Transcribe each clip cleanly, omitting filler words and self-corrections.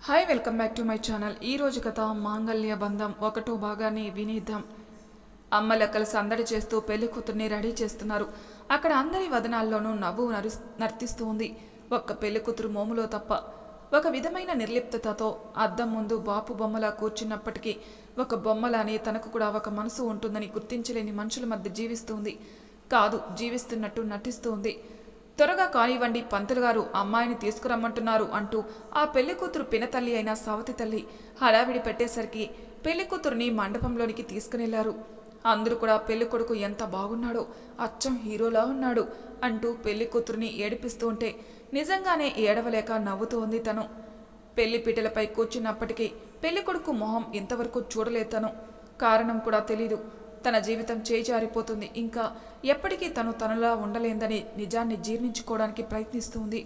Hi welcome back to my channel. ఈరోజు కథ మాంగళ్య బంధం ఒకటో భాగాన్ని వినిద్దాం. అమ్మ లెక్కలు సందడి చేస్తూ పెళ్లి కూతుర్ని రెడీ చేస్తున్నారు. అక్కడ అందరి వదనాల్లోనూ నవ్వు నర్తిస్తూ ఉంది. ఒక్క పెళ్లి కూతురు మోములో తప్ప. ఒక విధమైన నిర్లిప్తతతో అద్దం ముందు బాపు బొమ్మలా కూర్చున్నప్పటికీ ఒక బొమ్మలానే తనకు కూడా ఒక మనసు ఉంటుందని గుర్తించలేని మనుషుల మధ్య జీవిస్తుంది. కాదు, జీవిస్తున్నట్టు నటిస్తూ ఉంది. త్వరగా కానివ్వండి, పంతులు గారు అమ్మాయిని తీసుకురమ్మంటున్నారు అంటూ ఆ పెళ్లి కూతురు పినతల్లి అయిన సావతి తల్లి హడావిడి పెట్టేసరికి పెళ్లి కూతురుని మండపంలోనికి తీసుకునెళ్లారు. అందరూ కూడా పెళ్లి కొడుకు ఎంత బాగున్నాడో, అచ్చం హీరోలా ఉన్నాడు అంటూ పెళ్లి కూతురుని ఏడిపిస్తూ ఉంటే నిజంగానే ఏడవలేక నవ్వుతూ ఉంది తను. పెళ్లి పీటలపై కూర్చున్నప్పటికీ పెళ్లి కొడుకు మొహం ఇంతవరకు చూడలేదు తను. కారణం కూడా తెలీదు. తన జీవితం చేజారిపోతుంది, ఇంకా ఎప్పటికీ తనలా ఉండలేందని నిజాన్ని జీర్ణించుకోవడానికి ప్రయత్నిస్తుంది.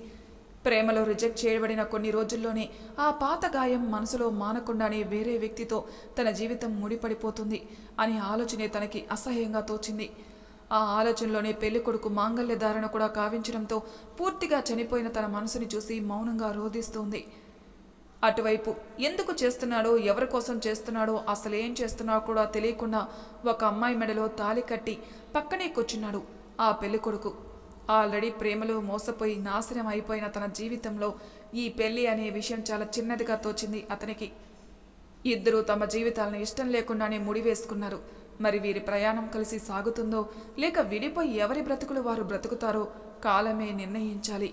ప్రేమలో రిజెక్ట్ చేయబడిన కొన్ని రోజుల్లోనే ఆ పాత గాయం మనసులో మానకుండానే వేరే వ్యక్తితో తన జీవితం ముడిపడిపోతుంది అనే ఆలోచనే తనకి అసహ్యంగా తోచింది. ఆ ఆలోచనలోనే పెళ్లి కొడుకు మాంగళ్య ధారణ కూడా కావించడంతో పూర్తిగా చనిపోయిన తన మనసుని చూసి మౌనంగా రోధిస్తుంది. అటువైపు ఎందుకు చేస్తున్నాడో, ఎవరి కోసం చేస్తున్నాడో, అసలేం చేస్తున్నాడో కూడా తెలియకుండా ఒక అమ్మాయి మెడలో తాళి కట్టి పక్కనే కూర్చున్నాడు ఆ పెళ్లి కొడుకు. ఆల్రెడీ ప్రేమలో మోసపోయి నాశనం అయిపోయిన తన జీవితంలో ఈ పెళ్లి అనే విషయం చాలా చిన్నదిగా తోచింది అతనికి. ఇద్దరూ తమ జీవితాలను ఇష్టం లేకుండానే ముడివేసుకున్నారు. మరి వీరి ప్రయాణం కలిసి సాగుతుందో లేక విడిపోయి ఎవరి బ్రతుకులు వారు బ్రతుకుతారో కాలమే నిర్ణయించాలి.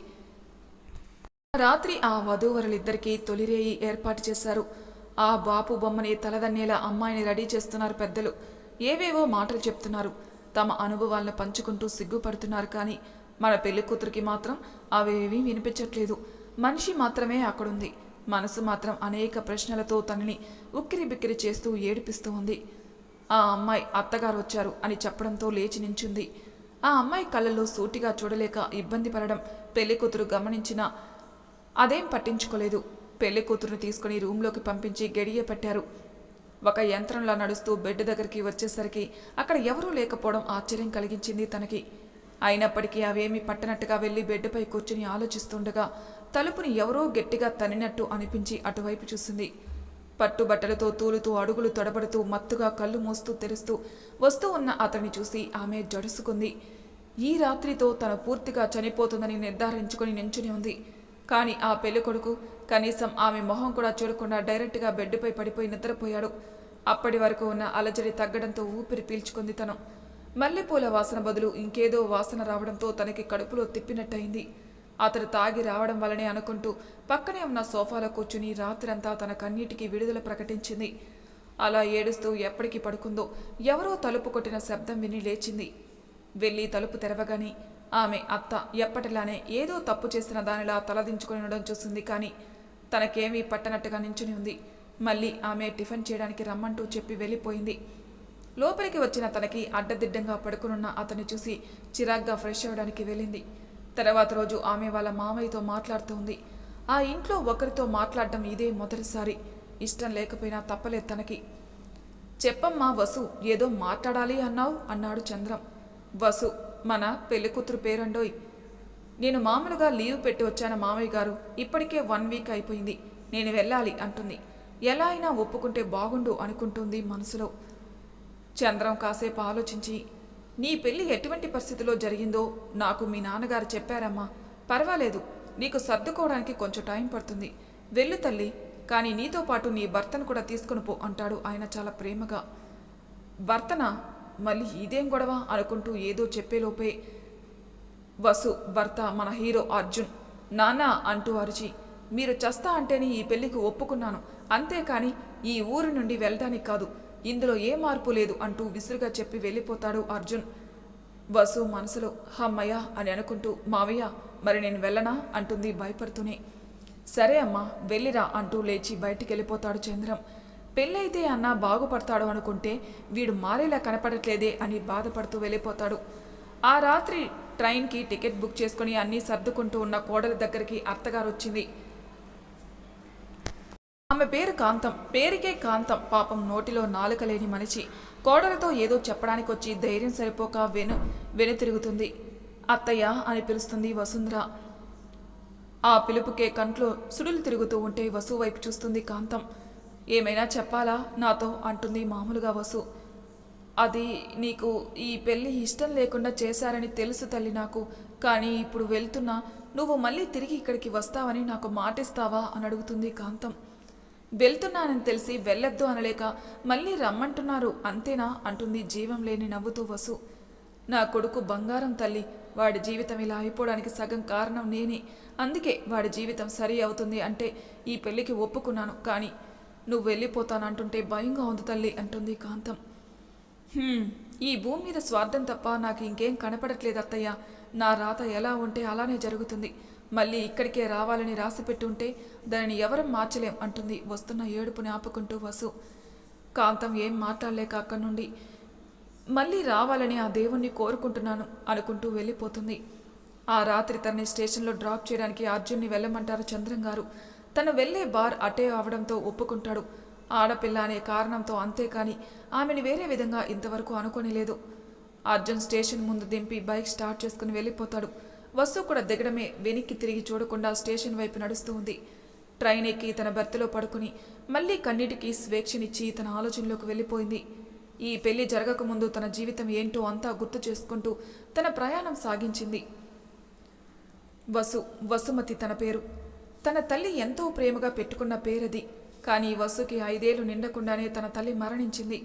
రాత్రి ఆ వధూవరులిద్దరికీ తొలిరేయి ఏర్పాటు చేశారు. ఆ బాపు బొమ్మని తలదన్నేలా అమ్మాయిని రెడీ చేస్తున్నారు పెద్దలు. ఏవేవో మాటలు చెప్తున్నారు. తమ అనుభవాలను పంచుకుంటూ సిగ్గుపడుతున్నారు. కానీ మన పెళ్లి కూతురికి మాత్రం అవేవీ వినిపించట్లేదు. మనిషి మాత్రమే అక్కడుంది. మనసు మాత్రం అనేక ప్రశ్నలతో తనని ఉక్కిరి బిక్కిరి చేస్తూ ఏడిపిస్తూ ఉంది. ఆ అమ్మాయి అత్తగారు వచ్చారు అని చెప్పడంతో లేచి నించుంది. ఆ అమ్మాయి కళ్ళల్లో సూటిగా చూడలేక ఇబ్బంది పడడం పెళ్లి కూతురు గమనించిన అదేం పట్టించుకోలేదు. పెళ్లి కూతురుని తీసుకుని రూంలోకి పంపించి గడియ పెట్టారు. ఒక యంత్రంలా నడుస్తూ బెడ్ దగ్గరికి వచ్చేసరికి అక్కడ ఎవరూ లేకపోవడం ఆశ్చర్యం కలిగించింది తనకి. అయినప్పటికీ అవేమీ పట్టనట్టుగా వెళ్ళి బెడ్పై కూర్చుని ఆలోచిస్తుండగా తలుపుని ఎవరో గట్టిగా తన్నినట్టు అనిపించి అటువైపు చూసింది. పట్టుబట్టలతో తూలుతూ అడుగులు తొడబడుతూ మత్తుగా కళ్ళు మూస్తూ తెరుస్తూ వస్తూ ఉన్న అతన్ని చూసి ఆమె జడుసుకుంది. ఈ రాత్రితో తను పూర్తిగా చనిపోతుందని నిర్ధారించుకుని నించుని ఉంది. కానీ ఆ పెళ్లి కొడుకు కనీసం ఆమె మొహం కూడా చూడకుండా డైరెక్ట్గా బెడ్డుపై పడిపోయి నిద్రపోయాడు. అప్పటి వరకు ఉన్న అలజడి తగ్గడంతో ఊపిరి పీల్చుకుంది తను. మల్లెపూల వాసన బదులు ఇంకేదో వాసన రావడంతో తనకి కడుపులో తిప్పినట్టయింది. అతడు తాగి రావడం వల్లనే అనుకుంటూ పక్కనే ఉన్న సోఫాలో కూర్చుని రాత్రంతా తన కన్నీటికి విడుదల ప్రకటించింది. అలా ఏడుస్తూ ఎప్పటికి పడుకుందో ఎవరో తలుపు కొట్టిన శబ్దం విని లేచింది. వెళ్ళి తలుపు తెరవగానే ఆమె అత్త ఎప్పటిలానే ఏదో తప్పు చేసిన దానిలా తలదించుకుని ఉండడం చూసింది. కానీ తనకేమీ పట్టనట్టుగా నించుని ఉంది. మళ్ళీ ఆమె టిఫిన్ చేయడానికి రమ్మంటూ చెప్పి వెళ్ళిపోయింది. లోపలికి వచ్చిన తనకి అడ్డదిడ్డంగా పడుకునున్న అతన్ని చూసి చిరాగ్గా ఫ్రెష్ అవ్వడానికి వెళ్ళింది. తర్వాత రోజు ఆమె వాళ్ళ మామయ్యతో మాట్లాడుతూ ఉంది. ఆ ఇంట్లో ఒకరితో మాట్లాడడం ఇదే మొదటిసారి. ఇష్టం లేకపోయినా తప్పలేదు తనకి. చెప్పమ్మా వసు, ఏదో మాట్లాడాలి అన్నావు అన్నాడు చంద్రం. వసు మన పెళ్లికూతురు పేరండోయ్. నేను మామూలుగా లీవ్ పెట్టి వచ్చాను మామయ్య గారు. ఇప్పటికే 1 వీక్ అయిపోయింది. నేను వెళ్ళాలి అంటుంది. ఎలా అయినా ఒప్పుకుంటే బాగుండు అనుకుంటుంది మనసులో. చంద్రం కాసేపు ఆలోచించి, నీ పెళ్లి ఎటువంటి పరిస్థితిలో జరిగిందో నాకు మీ నాన్నగారు చెప్పారమ్మా. పర్వాలేదు, నీకు సర్దుకోవడానికి కొంచెం టైం పడుతుంది. వెళ్ళు తల్లి, కానీ నీతో పాటు నీ భర్తను కూడా తీసుకుని పో అంటాడు ఆయన చాలా ప్రేమగా. భర్తనా? మళ్ళీ ఇదేం గొడవ అనుకుంటూ ఏదో చెప్పేలోపే వసు భర్త మన హీరో అర్జున్ నానా అంటూ అరిచి, మీరు చస్తా అంటేనే ఈ పెళ్లికి ఒప్పుకున్నాను, అంతేకాని ఈ ఊరి నుండి వెళ్ళడానికి కాదు, ఇందులో ఏ మార్పు లేదు అంటూ విసురుగా చెప్పి వెళ్ళిపోతాడు అర్జున్. వసు మనసులో హమ్మయ్య అని అనుకుంటూ, మావయ్య మరి నేను వెళ్ళనా అంటుంది భయపడుతూనే. సరే అమ్మా వెళ్ళిరా అంటూ లేచి బయటికి వెళ్ళిపోతాడు చంద్రం. పెళ్ళైతే అన్నా బాగుపడతాడు అనుకుంటే వీడు మారేలా కనపడట్లేదే అని బాధపడుతూ వెళ్ళిపోతాడు. ఆ రాత్రి ట్రైన్కి టికెట్ బుక్ చేసుకుని అన్నీ సర్దుకుంటూ ఉన్న కోడలి దగ్గరికి అత్తగారు వచ్చింది. ఆమె పేరు కాంతం. పేరుకే కాంతం. పాపం నోటిలో నాలుక లేని మనిషి. కోడలతో ఏదో చెప్పడానికి వచ్చి ధైర్యం సరిపోక వెనుతిరుగుతుంది. అత్తయ్య అని పిలుస్తుంది వసుంధర. ఆ పిలుపుకే కంట్లో సుడులు తిరుగుతూ ఉంటే వసు వైపు చూస్తుంది కాంతం. ఏమైనా చెప్పాలా నాతో అంటుంది మామూలుగా వసు. అది నీకు ఈ పెళ్ళి ఇష్టం లేకుండా చేశారని తెలుసు తల్లి నాకు. కానీ ఇప్పుడు వెళ్తున్నా నువ్వు మళ్ళీ తిరిగి ఇక్కడికి వస్తావని నాకు మాటిస్తావా అని అడుగుతుంది కాంతం. వెళ్తున్నానని తెలిసి వెళ్ళొద్దు అనలేక మళ్ళీ రమ్మంటున్నారు అంతేనా అంటుంది జీవం లేని నవ్వుతూ వసు. నా కొడుకు బంగారం తల్లి, వాడి జీవితం ఇలా అయిపోవడానికి సగం కారణం నేనే. అందుకే వాడి జీవితం సరి అవుతుంది అంటే ఈ పెళ్లికి ఒప్పుకున్నాను. కానీ నువ్వు వెళ్ళిపోతానంటుంటే భయంగా ఉంది తల్లి అంటుంది కాంతం. ఈ భూమి మీద స్వార్థం తప్ప నాకు ఇంకేం కనపడట్లేదు అత్తయ్య. నా రాత ఎలా ఉంటే అలానే జరుగుతుంది. మళ్ళీ ఇక్కడికే రావాలని రాసి పెట్టుంటే దానిని ఎవరం మార్చలేం అంటుంది వస్తున్న ఏడుపుని ఆపుకుంటూ వసు. కాంతం ఏం మాట్లాడలేక అక్కడి నుండి మళ్ళీ రావాలని ఆ దేవుణ్ణి కోరుకుంటున్నాను అనుకుంటూ వెళ్ళిపోతుంది. ఆ రాత్రి తనని స్టేషన్లో డ్రాప్ చేయడానికి అర్జున్ని వెళ్ళమంటారు చంద్రం గారు. తను వెళ్లే బార్ అటే అవడంతో ఒప్పుకుంటాడు. ఆడపిల్ల అనే కారణంతో, అంతేకాని ఆమెని వేరే విధంగా ఇంతవరకు అనుకోనిలేదు. అర్జున్ స్టేషన్ ముందు దింపి బైక్ స్టార్ట్ చేసుకుని వెళ్ళిపోతాడు. వసు కూడా దిగడమే వెనక్కి తిరిగి చూడకుండా స్టేషన్ వైపు నడుస్తూ ఉంది. ట్రైన్ ఎక్కి తన బెర్త్లో పడుకుని మళ్ళీ కన్నిటికీ స్వేచ్ఛనిచ్చి తన ఆలోచనలోకి వెళ్ళిపోయింది. ఈ పెళ్లి జరగకముందు తన జీవితం ఏంటో అంతా గుర్తు చేసుకుంటూ తన ప్రయాణం సాగించింది. వసుమతి తన పేరు. తన తల్లి ఎంతో ప్రేమగా పెట్టుకున్న పేరది. కానీ వసుకి 5 ఏళ్లు నిండకుండానే తన తల్లి మరణించింది.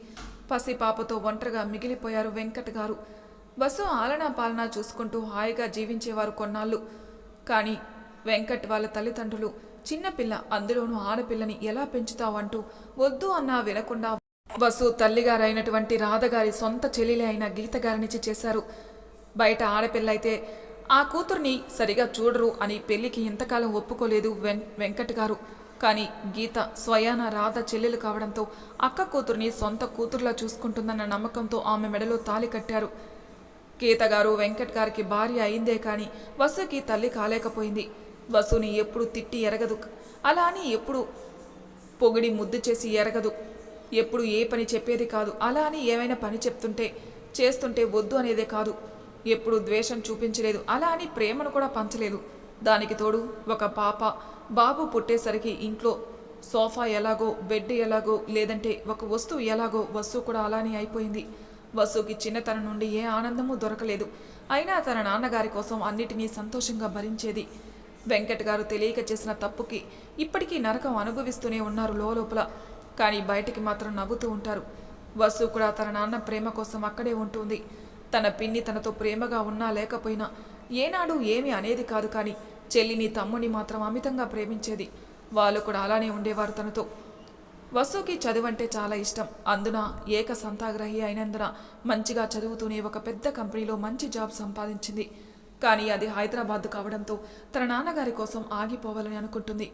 పసిపాపతో ఒంటరిగా మిగిలిపోయారు వెంకట్ గారు. వసు ఆలనా పాలనా చూసుకుంటూ హాయిగా జీవించేవారు కొన్నాళ్ళు. కానీ వెంకట్ వాళ్ళ తల్లిదండ్రులు చిన్నపిల్ల, అందులోనూ ఆడపిల్లని ఎలా పెంచుతావంటూ వద్దు అన్నా వినకుండా వసు తల్లిగారైనటువంటి రాధగారి సొంత చెల్లెలి అయిన గీత గారినిచ్చి చేశారు. బయట ఆడపిల్ల అయితే ఆ కూతుర్ని సరిగా చూడరు అని పెళ్లికి ఇంతకాలం ఒప్పుకోలేదు వెంకట్ గారు. కానీ గీత స్వయాన రాధ చెల్లెలు కావడంతో అక్క కూతుర్ని సొంత కూతురులా చూసుకుంటుందన్న నమ్మకంతో ఆమె మెడలో తాళి కట్టారు. గీత గారు వెంకట్ గారికి భార్య అయిందే కానీ వసుకి తల్లి కాలేకపోయింది. వసుని ఎప్పుడు తిట్టి ఎరగదు, అలా అని ఎప్పుడు పొగిడి ముద్దు చేసి ఎరగదు. ఎప్పుడు ఏ పని చెప్పేది కాదు. అలా అని ఏమైనా పని చేస్తుంటే వద్దు అనేదే కాదు. ఎప్పుడు ద్వేషం చూపించలేదు. అలా అని ప్రేమను కూడా పంచలేదు. దానికి తోడు ఒక బాబు పుట్టేసరికి ఇంట్లో సోఫా ఎలాగో, బెడ్ ఎలాగో, లేదంటే ఒక వస్తువు ఎలాగో వసు కూడా అలానే అయిపోయింది. వసుకి చిన్నతనం నుండి ఏ ఆనందమూ దొరకలేదు. అయినా తన నాన్నగారి కోసం అన్నిటినీ సంతోషంగా భరించేది. వెంకట్ గారు తెలియక చేసిన తప్పుకి ఇప్పటికీ నరకం అనుభవిస్తూనే ఉన్నారు లోపల. కానీ బయటికి మాత్రం నవ్వుతూ ఉంటారు. వసు కూడా తన నాన్న ప్రేమ కోసం అక్కడే ఉంటుంది. తన పిన్ని తనతో ప్రేమగా ఉన్నా లేకపోయినా ఏనాడు ఏమీ అనేది కాదు. కానీ చెల్లిని తమ్ముని మాత్రం అమితంగా ప్రేమించేది. వాళ్ళు కూడా అలానే ఉండేవారు తనతో. వసుకి చదువంటే చాలా ఇష్టం. అందున ఏక సంతాగ్రహి అయినందున మంచిగా చదువుతూనే ఒక పెద్ద కంపెనీలో మంచి జాబ్ సంపాదించింది. కానీ అది హైదరాబాద్ కావడంతో తన నాన్నగారి కోసం ఆగిపోవాలని అనుకుంటుంది.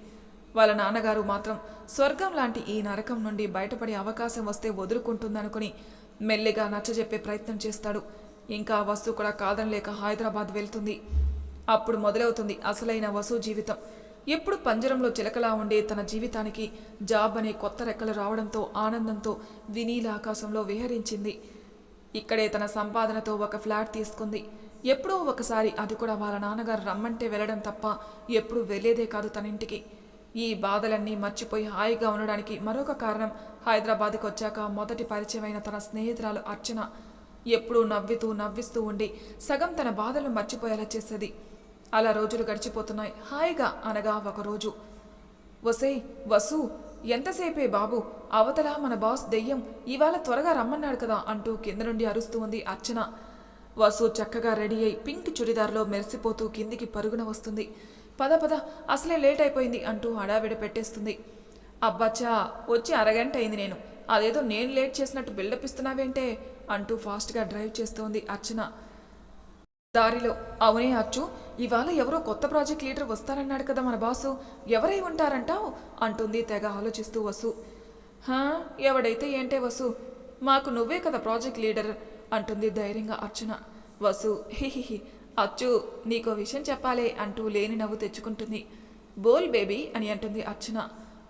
వాళ్ళ నాన్నగారు మాత్రం స్వర్గం లాంటి ఈ నరకం నుండి బయటపడే అవకాశం వస్తే వదులుకుంటుందనుకుని మెల్లిగా నచ్చజెప్పే ప్రయత్నం చేస్తాడు. ఇంకా వసు కూడా కాదనలేక హైదరాబాద్ వెళ్తుంది. అప్పుడు మొదలవుతుంది అసలైన వసు జీవితం. ఎప్పుడు పంజరంలో చిలకలా ఉండే తన జీవితానికి జాబ్ అనే కొత్త రెక్కలు రావడంతో ఆనందంతో వినీల ఆకాశంలో విహరించింది. ఇక్కడే తన సంపాదనతో ఒక ఫ్లాట్ తీసుకుంది. ఎప్పుడో ఒకసారి అది కూడా వాళ్ళ నాన్నగారు రమ్మంటే వెళ్ళడం తప్ప ఎప్పుడు వెళ్ళేదే కాదు తన ఇంటికి. ఈ బాధలన్నీ మర్చిపోయి హాయిగా ఉండడానికి మరొక కారణం హైదరాబాద్కి వచ్చాక మొదటి పరిచయమైన తన స్నేహితురాలు అర్చన. ఎప్పుడూ నవ్విస్తూ ఉండి సగం తన బాధలు మర్చిపోయేలా చేసేది. అలా రోజులు గడిచిపోతున్నాయి. హాయిగా అనగా ఒకరోజు, "ఒసేయ్ వసు, ఎంతసేపే బాబు, అవతల మన బాస్ దెయ్యం ఇవాళ త్వరగా రమ్మన్నాడు కదా" అంటూ కింద నుండి అరుస్తూ ఉంది అర్చన. వసు చక్కగా రెడీ అయి పింక్ చుడిదార్లో మెరిసిపోతూ కిందికి పరుగున వస్తుంది. పద అసలే లేట్ అయిపోయింది అంటూ హడావిడి పెట్టేస్తుంది. "అబ్బచ్చా, వచ్చి అరగంట అయింది. అదేదో నేను లేట్ చేసినట్టు బిల్డప్ ఇస్తున్నావేంటే" అంటూ ఫాస్ట్గా డ్రైవ్ చేస్తోంది అర్చన. దారిలో, "అవునే అచ్చు, ఇవాళ ఎవరో కొత్త ప్రాజెక్ట్ లీడర్ వస్తారన్నాడు కదా మన బాసు, ఎవరై ఉంటారంటావు" అంటుంది తెగ ఆలోచిస్తూ వసు. ఎవడైతే ఏంటే వసు, మాకు నువ్వే కదా ప్రాజెక్ట్ లీడర్ అంటుంది ధైర్యంగా అర్చన. వసు హిహిహి, "అచ్చు, నీకో విషయం చెప్పాలే" అంటూ లేని నవ్వు తెచ్చుకుంటుంది. "బోల్ బేబీ" అని అంటుంది అర్చన.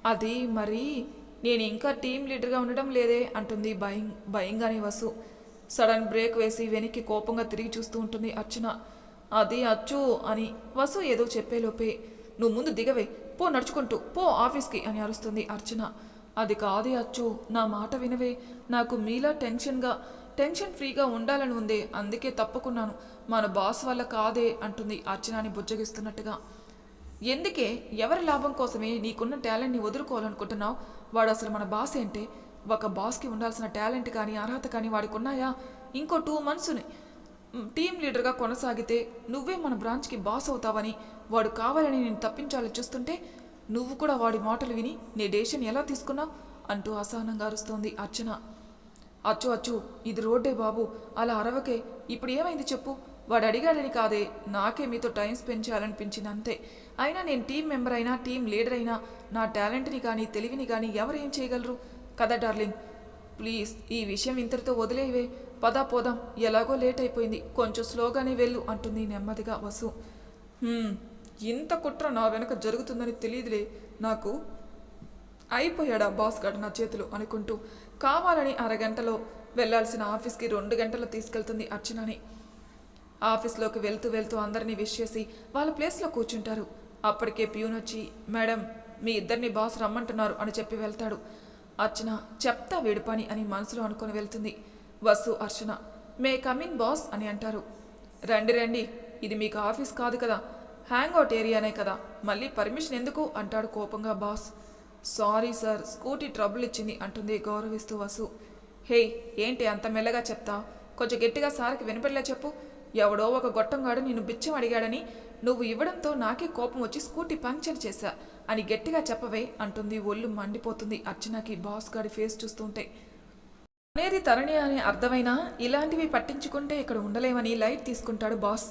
"అది మరి నేను ఇంకా టీం లీడర్గా ఉండడం లేదే" అంటుంది భయంగానే వసు. సడన్ బ్రేక్ వేసి వెనక్కి కోపంగా తిరిగి చూస్తూ ఉంటుంది అర్చన. "అది అచ్చు" అని వసు ఏదో చెప్పేలోపే నువ్వు ముందు దిగవే, పో నడుచుకుంటూ పో ఆఫీస్కి అని అరుస్తుంది అర్చన. అది కాదే అచ్చు, నా మాట వినవే, నాకు మీలా టెన్షన్ ఫ్రీగా ఉండాలని ఉందే, అందుకే తప్పుకున్నాను, మన బాస్ వల్ల కాదే అంటుంది అర్చనాని బుజ్జగిస్తున్నట్టుగా. ఎందుకే, ఎవరి లాభం కోసమే నీకున్న టాలెంట్ని వదులుకోవాలనుకుంటున్నావు? వాడు అసలు మన బాస్ ఏంటే? ఒక బాస్కి ఉండాల్సిన టాలెంట్ కానీ అర్హత కానీ వాడికి ఉన్నాయా? ఇంకో 2 మంత్స్ని టీం లీడర్గా కొనసాగితే నువ్వే మన బ్రాంచ్కి బాస్ అవుతావని వాడు కావాలని నేను తప్పించాలని చూస్తుంటే నువ్వు కూడా వాడి మాటలు విని నీ డెసిషన్ ఎలా తీసుకున్నావు అంటూ అసహనంగా అరుస్తోంది అర్చన. అచ్చు ఇది రోడ్డే బాబు, అలా అరవకే. ఇప్పుడు ఏమైంది చెప్పు? వాడు అడిగాడని కాదే, నాకే మీతో టైం స్పెండ్ చేయాలనిపించింది అంతే. అయినా నేను టీం మెంబర్ అయినా టీం లీడర్ అయినా నా టాలెంట్ని కానీ తెలివిని కానీ ఎవరు ఏం చేయగలరు కదా డార్లింగ్. ప్లీజ్ ఈ విషయం ఇంతటితో వదిలేవే, పదా పోదాం, ఎలాగో లేట్ అయిపోయింది, కొంచెం స్లోగానే వెళ్ళు అంటుంది నెమ్మదిగా వసు. ఇంత కుట్ర నా వెనక జరుగుతుందని తెలియదులే నాకు, అయిపోయాడా బాస్ గారు నా చేతులు అనుకుంటూ కావాలని అరగంటలో వెళ్లాల్సిన ఆఫీస్కి 2 గంటలు తీసుకెళ్తుంది అర్చనని. ఆఫీస్లోకి వెళ్తూ అందరినీ విష్ చేసి వాళ్ళ ప్లేస్లో కూర్చుంటారు. అప్పటికే ప్యూన్ వచ్చి మేడం మీ ఇద్దరిని బాస్ రమ్మంటున్నారు అని చెప్పి వెళ్తాడు. అర్చన చెప్తా వీడి పని అని మనసులో అనుకుని వెళ్తుంది. వసు అర్చన మే కమింగ్ బాస్ అని అంటారు. రండి, ఇది మీకు ఆఫీస్ కాదు కదా, హ్యాంగ్అవుట్ ఏరియానే కదా, మళ్ళీ పర్మిషన్ ఎందుకు అంటాడు కోపంగా boss. Sorry sir, scooty trouble ఇచ్చింది అంటుంది గౌరవిస్తూ వసు. హే ఏంటి అంత మెల్లగా చెప్తా, కొంచెం గట్టిగా సార్కి వినపడలే చెప్పు. ఎవడో ఒక గొట్టంగాడు నిన్ను బిచ్చం అడిగాడని నువ్వు ఇవ్వడంతో నాకే కోపం వచ్చి స్కూటీ పంక్చర్ చేశా అని గట్టిగా చెప్పవే అంటుంది. ఒళ్ళు మండిపోతుంది అర్చనకి బాస్ గారి ఫేస్ చూస్తుంటే. అనేది తరణి అని అర్థమైనా ఇలాంటివి పట్టించుకుంటే ఇక్కడ ఉండలేమని లైట్ తీసుకుంటాడు బాస్.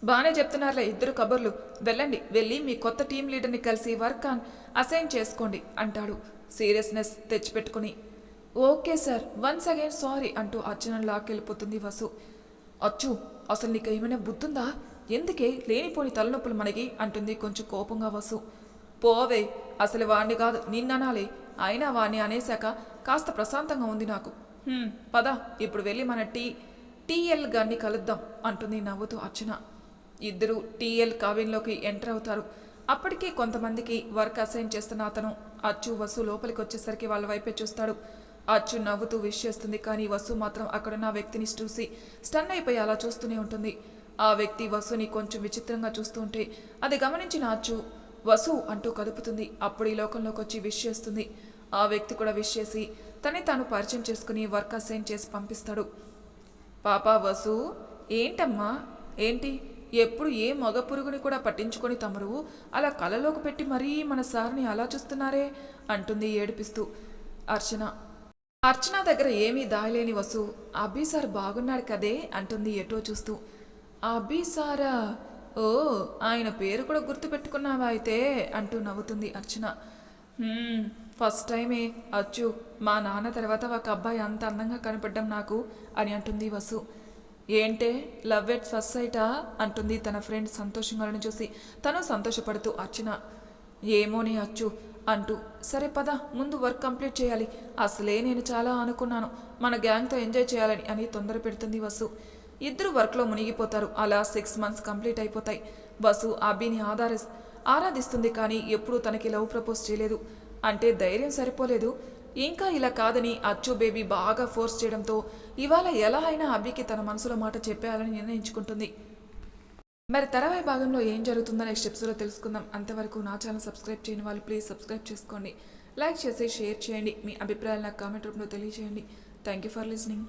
బాగానే చెప్తున్నారులే ఇద్దరు కబుర్లు, వెళ్ళి మీ కొత్త టీం లీడర్ని కలిసి వర్క్ అసైన్ చేసుకోండి అంటాడు సీరియస్నెస్ తెచ్చిపెట్టుకుని. Okay sir, once again sorry అంటూ అర్చన లాక్కెళ్ళిపోతుంది వసు. అచ్చు అసలు నీకు ఏమైనా బుద్ధుందా? ఎందుకే లేనిపోని తలనొప్పులు మనకి అంటుంది కొంచెం కోపంగా వసు. పోవే, అసలు వాణ్ణి కాదు నిన్ననాలే, అయినా వాణ్ణి అనేశాక కాస్త ప్రశాంతంగా ఉంది నాకు. పద ఇప్పుడు వెళ్ళి మన టీఎల్ గారిని కలుద్దాం అంటుంది నవ్వుతూ అర్చన. ఇద్దరు టీఎల్ కాబిన్లోకి ఎంటర్ అవుతారు. అప్పటికే కొంతమందికి వర్క్ అసైన్ చేస్తున్న అతను అచ్చు వసు లోపలికి వచ్చేసరికి వాళ్ళ వైపే చూస్తాడు. అచ్చు నవ్వుతూ విష్ చేస్తుంది, కానీ వసు మాత్రం అక్కడున్న వ్యక్తిని చూసి స్టన్ అయిపోయి అలా చూస్తూనే ఉంటుంది. ఆ వ్యక్తి వసుని కొంచెం విచిత్రంగా చూస్తూ ఉంటే అది గమనించిన అచ్చు వసు అంటూ కదుపుతుంది. అప్పుడు ఈ లోకంలోకి వచ్చి విష్ చేస్తుంది. ఆ వ్యక్తి కూడా విష్ చేసి తాను పరిచయం చేసుకుని వర్క్ అసైన్ చేసి పంపిస్తాడు. పాపా వసు, ఏంటమ్మా ఏంటి ఎప్పుడు ఏ మగ పురుగుని కూడా పట్టించుకొని తమరు అలా కలలోకి పెట్టి మరీ మన సార్ని అలా చూస్తున్నారే అంటుంది ఏడిపిస్తూ అర్చన దగ్గర ఏమీ దాయలేని వసు. అబ్బీ సార్ బాగున్నాడు కదే అంటుంది ఎటో చూస్తూ. అబ్బీ సారా, ఓ ఆయన పేరు కూడా గుర్తుపెట్టుకున్నావా అయితే అంటూ నవ్వుతుంది అర్చన. ఫస్ట్ టైమే అచ్చు, మా నాన్న తర్వాత ఒక అబ్బాయి అంత అందంగా కనపడ్డం నాకు అని అంటుంది వసు. ఏంటే లవ్ ఎట్ ఫస్ట్ సైటా అంటుంది తన ఫ్రెండ్ సంతోషంగా చూసి తను సంతోషపడుతూ అర్చన. ఏమోనే అచ్చు అంటూ సరే పద ముందు వర్క్ కంప్లీట్ చేయాలి, అసలే నేను చాలా అనుకున్నాను మన గ్యాంగ్తో ఎంజాయ్ చేయాలని అని తొందర పెడుతుంది వసు. ఇద్దరు వర్క్లో మునిగిపోతారు. అలా 6 మంత్స్ కంప్లీట్ అయిపోతాయి. వసు అబ్బిని ఆరాధిస్తుంది, కానీ ఎప్పుడూ తనకి లవ్ ప్రపోజ్ చేయలేదు. అంటే ధైర్యం సరిపోలేదు. ఇంకా ఇలా కాదని అచ్చు బేబీ బాగా ఫోర్స్ చేయడంతో ఇవాళ ఎలా అయినా అబ్బికి తన మనసులో మాట చెప్పేయాలని నిర్ణయించుకుంటుంది. మరి తర్వాయి భాగంలో ఏం జరుగుతుందో నెక్స్ట్ ఎపిసోడ్లో తెలుసుకుందాం. అంతవరకు నా ఛానల్ సబ్స్క్రైబ్ చేయని వాళ్ళు ప్లీజ్ సబ్స్క్రైబ్ చేసుకోండి, లైక్ చేసి షేర్ చేయండి, మీ అభిప్రాయాలు నాకు కామెంట్ రూపంలో తెలియజేయండి. Thank you for listening.